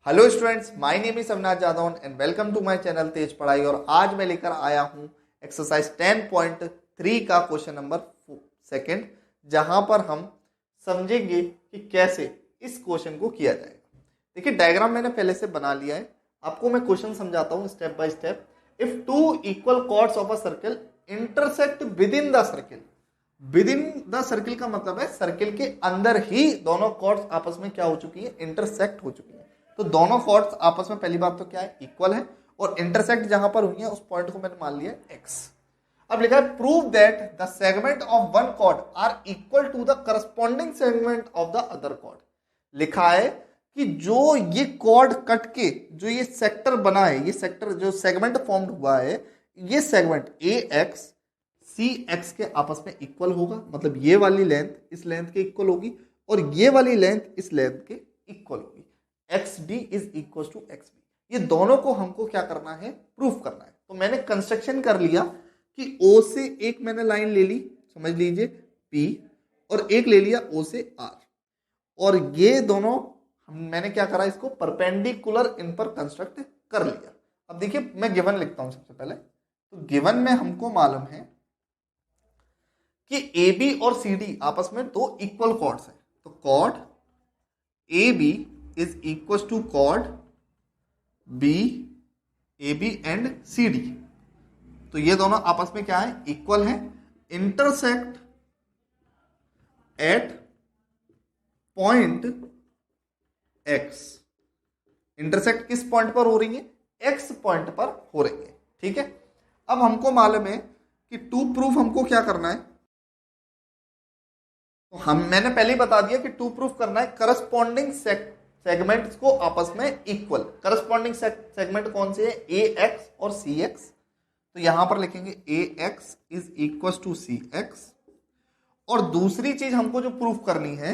Hello students, my name is Avinash Jadhav and welcome to my channel Tej Padhai. और आज मैं लेकर आया हूं एक्सरसाइज 10.3 का क्वेश्चन नंबर सेकंड, जहां पर हम समझेंगे कि कैसे इस क्वेश्चन को किया जाएगा। देखिए, डायग्राम मैंने पहले से बना लिया है, आपको मैं क्वेश्चन समझाता हूं step by step. If two equal chords of a circle intersect within the circle, within the circle का मतलब है सर्किल के अंदर ही दोनों कॉर्ड्स आपस में क्या हो चुकी है, इंटरसेक्ट हो चुकी है। तो दोनों कॉर्ड्स आपस में पहली बात तो क्या है, इक्वल है, और इंटरसेक्ट जहां पर हुई है उस पॉइंट को मैंने मान लिया एक्स। अब लिखा है prove that the segment of one chord are equal to the corresponding segment of the other chord. लिखा है कि जो ये कॉर्ड कट के जो ये सेक्टर बना है, ये सेक्टर जो सेगमेंट फॉर्म्ड हुआ है, ये segment A X C X के आपस में इक्वल होगा। मतलब ये वाली लेंथ इस लेंथ के इक्वल होगी और ये वाली लेंथ इस लेंथ के इक्वल होगी। X D is equal to X B. ये दोनों को हमको क्या करना है, प्रूफ करना है। तो मैंने कंस्ट्रक्शन कर लिया कि ओ से एक मैंने लाइन ले ली, समझ लीजिए पी, और एक ले लिया ओ से आर, और ये दोनों मैंने क्या करा, इसको परपेंडिकुलर इन पर कंस्ट्रक्ट कर लिया। अब देखिए, मैं गिवन लिखता हूं सबसे पहले। तो गिवन में हमको मालूम है कि ए बी और सी डी आपस में दो इक्वल कॉर्ड्स हैं। तो chord A B is equal to chord B A B and C D. तो ये दोनों आपस में क्या है, इक्वल है। Intersect at point X. Intersect किस पॉइंट पर हो रही है, एक्स पॉइंट पर हो रही है। ठीक है, अब हमको मालूम है कि टू प्रूफ हमको क्या करना है। तो मैंने पहले ही बता दिया कि टू प्रूफ करना है करस्पॉन्डिंग सेगमेंट्स को आपस में इक्वल। करस्पॉन्डिंग सेगमेंट कौन से है, ए एक्स और सी एक्स। तो यहां पर लिखेंगे a x is equal to c x. और दूसरी चीज हमको जो प्रूफ करनी है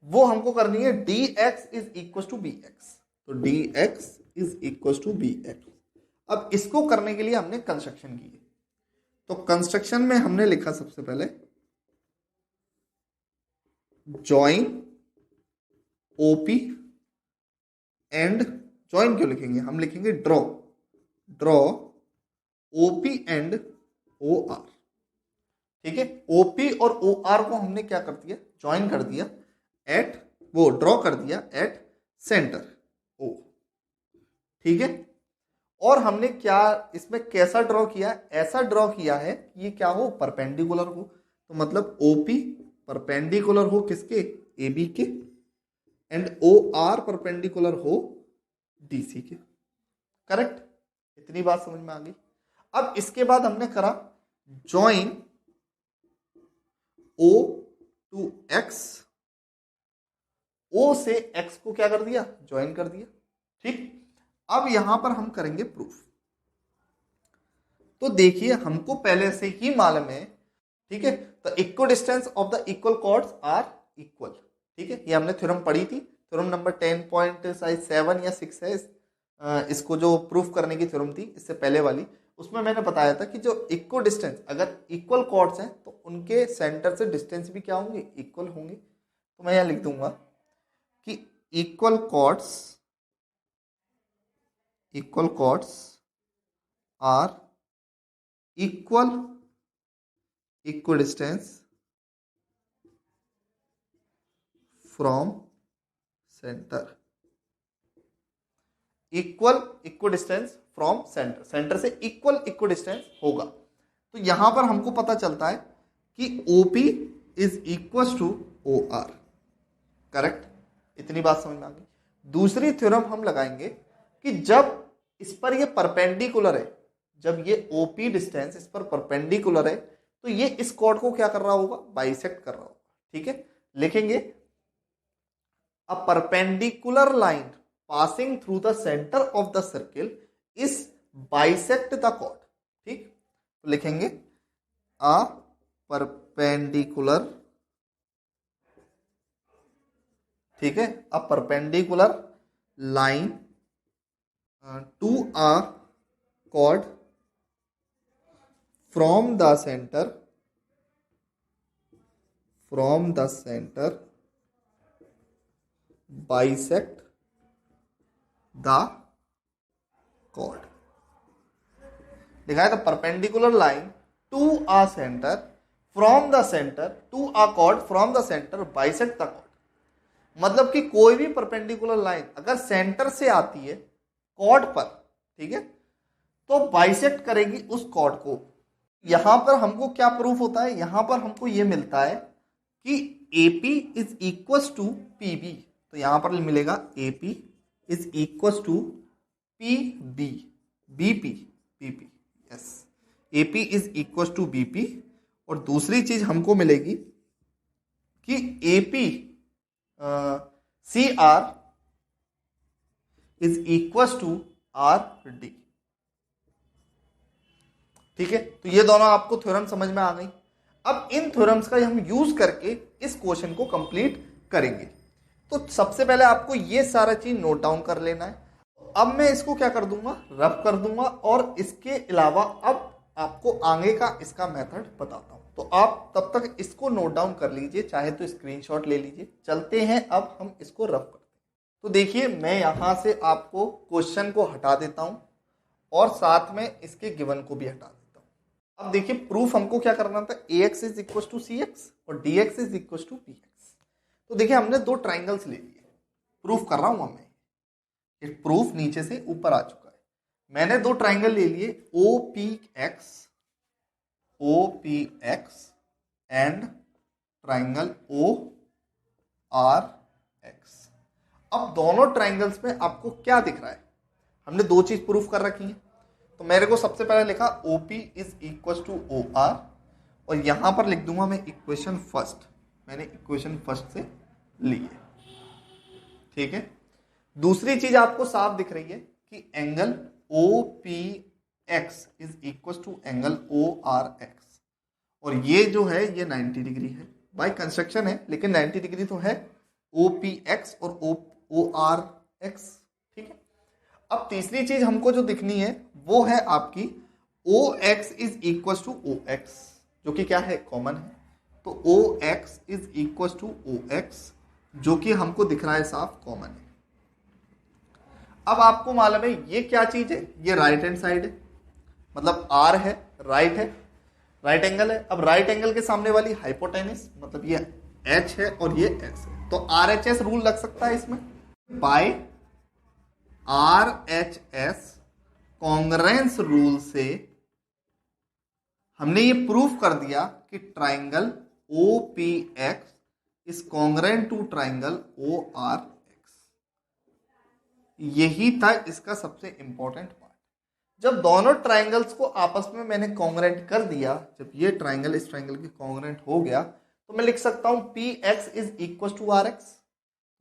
वो हमको करनी है d x is equal to B x. तो d x is equal to B x. अब इसको करने के लिए हमने कंस्ट्रक्शन की है। तो कंस्ट्रक्शन में हमने लिखा सबसे पहले जॉइन ओपी एंड, जॉइन क्यों लिखेंगे, हम लिखेंगे draw, draw OP and O R. ठीक है, ओपी और ओ आर को हमने क्या कर दिया, ज्वाइन कर दिया एट, वो ड्रॉ कर दिया एट सेंटर ओ। ठीक है, और हमने क्या इसमें कैसा ड्रॉ किया, ऐसा ड्रॉ किया है कि ये क्या हो, परपेंडिकुलर हो। तो मतलब ओपी परपेंडिकुलर हो किसके, ए बी के, एंड ओ आर परपेंडिकुलर हो डी सी के। करेक्ट, इतनी बात समझ में आ गई। अब इसके बाद हमने करा जॉइन ओ टू एक्स, ओ से एक्स को क्या कर दिया, ज्वाइन कर दिया। ठीक, अब यहां पर हम करेंगे प्रूफ। तो देखिए, हमको पहले से ही मालूम है, ठीक है, the equal distance of the equal chords are equal. ठीक है, ये हमने थ्योरम पढ़ी थी, थ्योरम नंबर 10.7 या 6 है। इसको जो प्रूफ करने की थ्योरम थी इससे पहले वाली, उसमें मैंने बताया था कि जो इक्वल डिस्टेंस, अगर इक्वल कॉर्ड्स हैं तो उनके सेंटर से डिस्टेंस भी क्या होंगे, इक्वल होंगे। तो मैं यहां लिख दूंगा कि equal chords are equal distance from centre. Equal distance from centre, centre से इक्वल डिस्टेंस होगा। तो यहां पर हमको पता चलता है कि OP is equal to OR। Correct, इतनी बात समझ में आ गई। दूसरी थ्योरम हम लगाएंगे कि जब इस पर ये परपेंडिकुलर है, जब ये OP डिस्टेंस इस पर परपेंडिकुलर है, तो ये इस कॉर्ड को क्या कर रहा होगा, बाइसेक्ट कर रहा होगा। ठीक है, लिखेंगे a perpendicular line passing through the center of the circle is bisect the chord। ठीक, तो लिखेंगे a perpendicular, ठीक है, a perpendicular line to a chord from the center bisect the chord. लिखा है the perpendicular line to a centre from the centre to a chord from the centre bisect the chord. मतलब कि कोई भी perpendicular line अगर centre से आती है कॉर्ड पर, ठीक है, तो बाइसेक्ट करेगी उस कॉर्ड को। यहां पर हमको क्या प्रूफ होता है, यहां पर हमको ये मिलता है कि AP is equal to PB। तो यहां पर मिलेगा AP is equal to PB, BP, BP, yes, AP is equal to BP। और दूसरी चीज हमको मिलेगी कि AP CR is equal to RD। ठीक है, तो ये दोनों आपको थ्योरम समझ में आ गई। अब इन थ्योरम्स का हम यूज करके इस क्वेश्चन को कंप्लीट करेंगे। तो सबसे पहले आपको ये सारा चीज नोट डाउन कर लेना है। अब मैं इसको क्या कर दूंगा, रफ कर दूंगा, और इसके अलावा अब आपको आगे का इसका मेथड बताता हूं। तो आप तब तक इसको नोट डाउन कर लीजिए, चाहे तो स्क्रीनशॉट ले लीजिए। चलते हैं अब हम इसको रफ करते हैं। तो देखिए, मैं यहां से आपको क्वेश्चन को हटा देता हूं और साथ में इसके गिवन को भी हटा देता हूं। अब देखिए, प्रूफ हमको क्या करना था, AX is equal to CX और DX is equal to PX। तो देखिए, हमने दो ट्राइंगल्स ले लिए, प्रूफ कर रहा हूं मैं, ये प्रूफ नीचे से ऊपर आ चुका है। मैंने दो ट्राइंगल ले लिए, OPX एंड ट्राइंगल ORX। अब दोनों ट्राइंगल्स में आपको क्या दिख रहा है, हमने दो चीज प्रूफ कर रखी है। तो मेरे को सबसे पहले लिखा OP is equal to OR, और यहां पर लिख दूंगा मैं इक्वेशन फर्स्ट, मैंने इक्वेशन फर्स्ट से ली है। ठीक है, दूसरी चीज आपको साफ दिख रही है कि angle OPX is equal to angle ORX, और ये जो है ये 90 डिग्री है, बाय कंस्ट्रक्शन है लेकिन 90 डिग्री तो है, OPX और ORX। ठीक है, अब तीसरी चीज हमको जो दिखनी है वो है आपकी OX is equal to OX, जो कि क्या है, कॉमन है। तो OX is equal to OX, जो कि हमको दिख रहा है साफ कॉमन है। अब आपको मालूम है ये क्या चीज है, ये राइट हैंड साइड है, मतलब R है, राइट है, राइट एंगल है। अब राइट एंगल के सामने वाली हाइपोटेनस, मतलब ये H है और ये X है, तो RHS रूल लग सकता है इसमें। बाय RHS कॉन्ग्रेंस रूल से हमने ये प्रूफ कर दिया कि triangle OPX is congruent to triangle ORX। यही था इसका सबसे इंपॉर्टेंट पार्ट। जब दोनों ट्राइंगल्स को आपस में मैंने कॉन्ग्रेंट कर दिया, जब ये ट्राइंगल इस ट्राइंगल के कॉन्ग्रेंट हो गया, तो मैं लिख सकता हूं PX is equal to RX।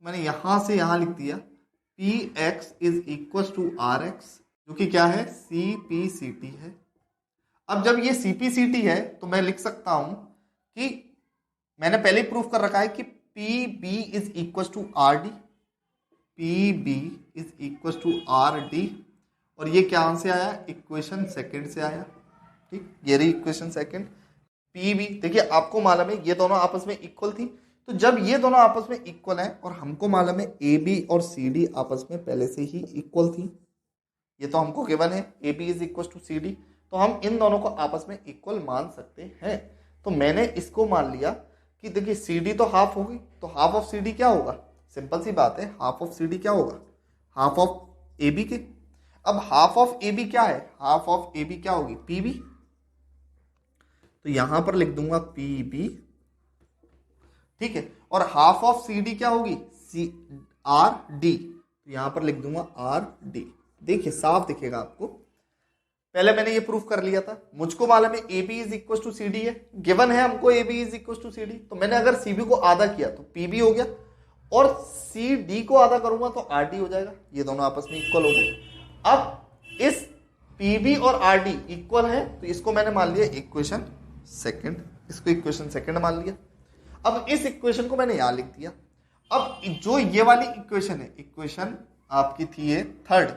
मैंने यहां से यहां लिख दिया PX is equal to RX, जो कि क्या है, CPCT है। अब जब ये CPCT है तो मैं लिख सकता हूं कि मैंने पहले ही प्रूफ कर रखा है कि PB is equal to RD, PB is equal to RD, और ये क्या से आया, इक्वेशन सेकंड से आया। ठीक, ये रही इक्वेशन सेकंड। PB, देखिए आपको मालूम है ये दोनों आपस में इक्वल थी, तो जब ये दोनों आपस में इक्वल हैं और हमको मालूम है AB और CD आपस में पहले से ही इक्वल थी, ये तो हमको गिवन है AB is equal to CD, तो हम इन दोनों को आपस में इक्वल मान सकते हैं। तो मैंने इसको मान लिया कि देखिए CD तो हाफ होगी, तो हाफ ऑफ CD क्या होगा, सिंपल सी बात है, हाफ ऑफ CD क्या होगा, हाफ ऑफ AB के। अब हाफ ऑफ AB क्या है, हाफ ऑफ AB क्या होगी, PB। तो यहां पर लिख दूंगा PB, ठीक है, और हाफ ऑफ CD क्या होगी, RD, तो यहां पर लिख दूंगा RD। देखिए साफ दिखेगा आपको, पहले मैंने ये प्रूफ कर लिया था, मुझको मालूम है AB is equal to CD है, गिवन है हमको AB is equal to CD, तो मैंने अगर CB को आधा किया तो PB हो गया, और CD को आधा करूंगा तो RD हो जाएगा, ये दोनों आपस में इक्वल हो गए। अब इस PB और RD इक्वल है, तो इसको मैंने मान लिया इक्वेशन सेकंड, इसको इक्वेशन सेकंड मान लिया। अब इस इक्वेशन को मैंने यहां लिख दिया। अब जो ये वाली इक्वेशन है, इक्वेशन आपकी थी ये थर्ड,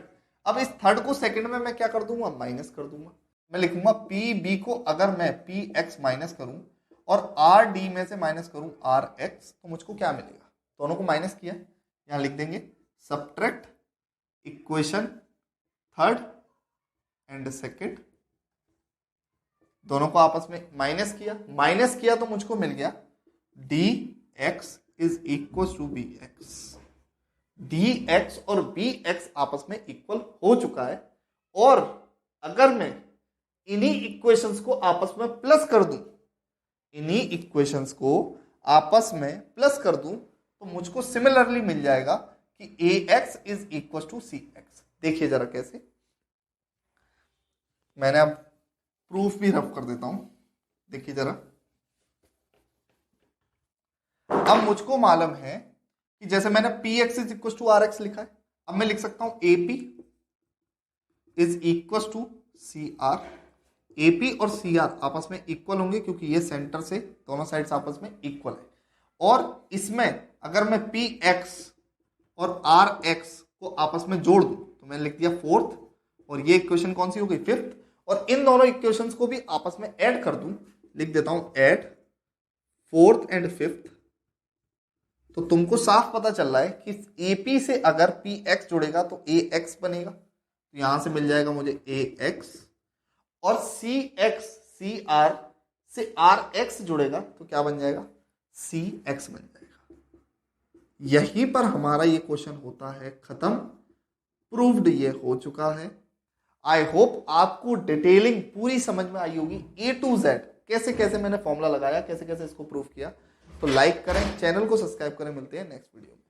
अब इस थर्ड को सेकंड में मैं क्या कर दूंगा, माइनस कर दूंगा। मैं लिखूंगा PB को अगर मैं PX माइनस करूं और RD में से माइनस करूं RX, तो मुझको क्या मिलेगा, दोनों को माइनस किया, यहां लिख देंगे subtract equation equation third and second दोनों को आपस में माइनस किया तो मुझको मिल गया D x is equal to B X. D X और बी एक्स आपस में इक्वल हो चुका है, और अगर मैं इन्हीं इक्वेशंस को आपस में प्लस कर दूं, तो मुझको सिमिलरली मिल जाएगा कि a x is equal to c x. देखिए जरा कैसे, मैंने अब प्रूफ भी रफ कर देता हूं, देखिए जरा। अब मुझको मालूम है कि जैसे मैंने P X is equal to R X लिखा है, अब मैं लिख सकता हूं A P is equal to C R. AP और सी आर आपस में इक्वल होंगे क्योंकि ये सेंटर से दोनों साइड्स आपस में इक्वल है, और इसमें अगर मैं पी एक्स और आर एक्स को आपस में जोड़ दूं तो मैंने लिख दिया फोर्थ, और ये इक्वेशन कौन सी हो गई फिफ्थ, और इन दोनों इक्वेशंस को भी आपस में ऐड कर दूं, लिख देता हूं ऐड फोर्थ एंड फिफ्थ। तो तुमको साफ पता चल रहा है कि एपी से अगर पी एक्स जुड़ेगा तो ए एक्स बनेगा, तो यहां से मिल जाएगा मुझे ए एक्स, और सी एक्स सी आर से आर एक्स जुड़ेगा तो क्या बन जाएगा सी एक्स बन जाएगा। यहीं पर हमारा ये क्वेश्चन होता है खत्म, प्रूव्ड ये हो चुका है। आई होप आपको डिटेलिंग पूरी समझ में आई होगी, ए टू जेड कैसे कैसे मैंने फॉर्मूला लगाया, कैसे कैसे इसको प्रूव किया। तो लाइक करें, चैनल को सब्सक्राइब करें, मिलते हैं नेक्स्ट वीडियो में।